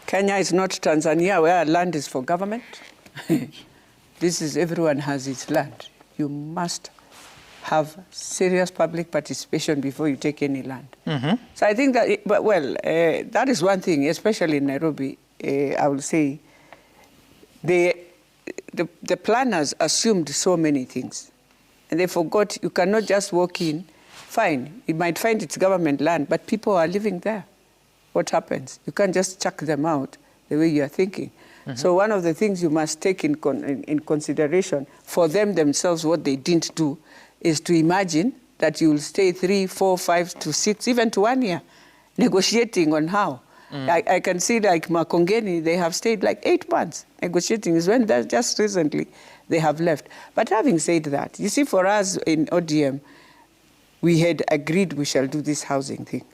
Kenya is not Tanzania, where land is for government. This is everyone has its land. You must have serious public participation before you take any land. So I think that, that is one thing, especially in Nairobi. I will say the planners assumed so many things, and they forgot you cannot just walk in. Fine, you might find it's government land, but people are living there. What happens? You can't just chuck them out the way you are thinking. So one of the things you must take in consideration for them themselves, what they didn't do, is to imagine that you will stay 3, 4, 5 to 6, even to 1 year, negotiating on how. I can see like Makongeni, they have stayed like 8 months negotiating. Is when just recently they have left. But having said that, you see, for us in ODM, we had agreed we shall do this housing thing.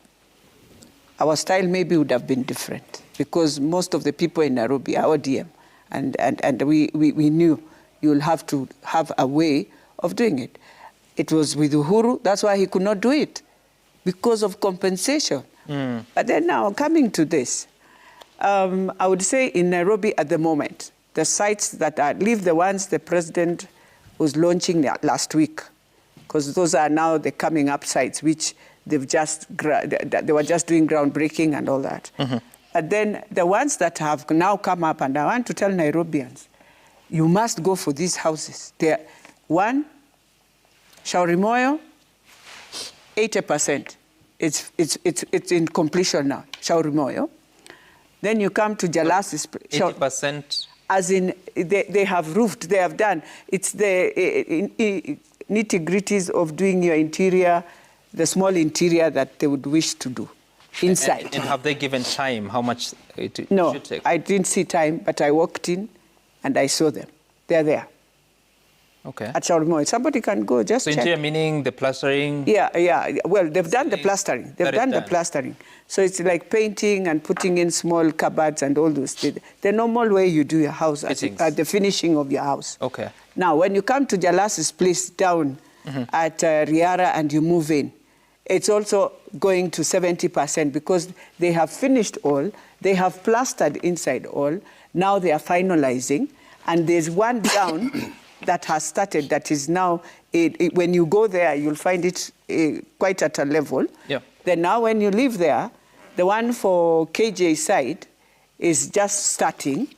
Our style maybe would have been different because most of the people in Nairobi are ODM, and we knew you'll have to have a way of doing it. It was with Uhuru, that's why he could not do it, because of compensation. But then now, coming to this, I would say in Nairobi at the moment, the sites that are, leave the ones the president was launching last week, because those are now the coming up sites, which they've just, they were just doing groundbreaking and all that. But then the ones that have now come up, and I want to tell Nairobians, you must go for these houses. One, Shauri Moyo, 80%. It's in completion now, Shauri Moyo. Then you come to Jalasi's. 80%? As in, they have roofed, they have done. It's the nitty-gritties of doing your interior, the small interior that they would wish to do inside. And have they given time, how much it should take? No, I didn't see time, but I walked in and I saw them. They're there. Okay. At Shauri Moyo. Somebody can go just check. So interior meaning the plastering? Yeah. Well, they've done the plastering. They've done the plastering. So it's like painting and putting in small cupboards and all those things. The normal way you do your house, at the finishing of your house. Okay. Now, when you come to Jalasi's place down at Riara and you move in, it's also going to 70% because they have finished all. They have plastered inside all. Now they are finalizing. And there's one down that has started that is now, when you go there, you'll find it quite at a level. Yeah. Then now when you live there, the one for KJ side is just starting.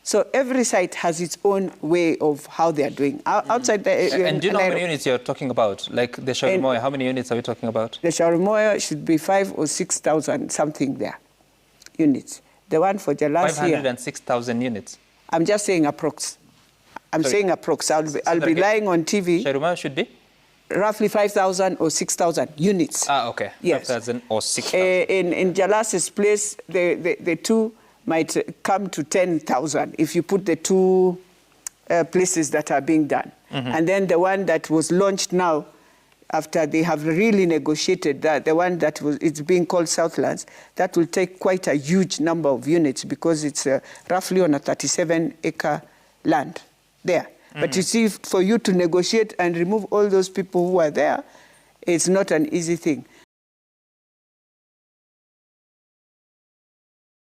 So every site has its own way of how they are doing. Outside the... And do you know how many units you're talking about? Like the Shauri Moyo, how many units are we talking about? The Shauri Moyo should be 5,000 or 6,000 something there, units. The one for Jalasi... 506,000 units? I'm just saying approx. I'm saying approx. I'll be lying on TV. Shauri Moyo should be? Roughly 5,000 or 6,000 units. Ah, okay. Yes. 5,000 or 6,000. In Jalasi's place, the two might come to 10,000 if you put the two places that are being done. And then the one that was launched now, after they have really negotiated that, the one that it's being called Southlands, that will take quite a huge number of units because it's roughly on a 37-acre land there. But you see, for you to negotiate and remove all those people who are there, it's not an easy thing.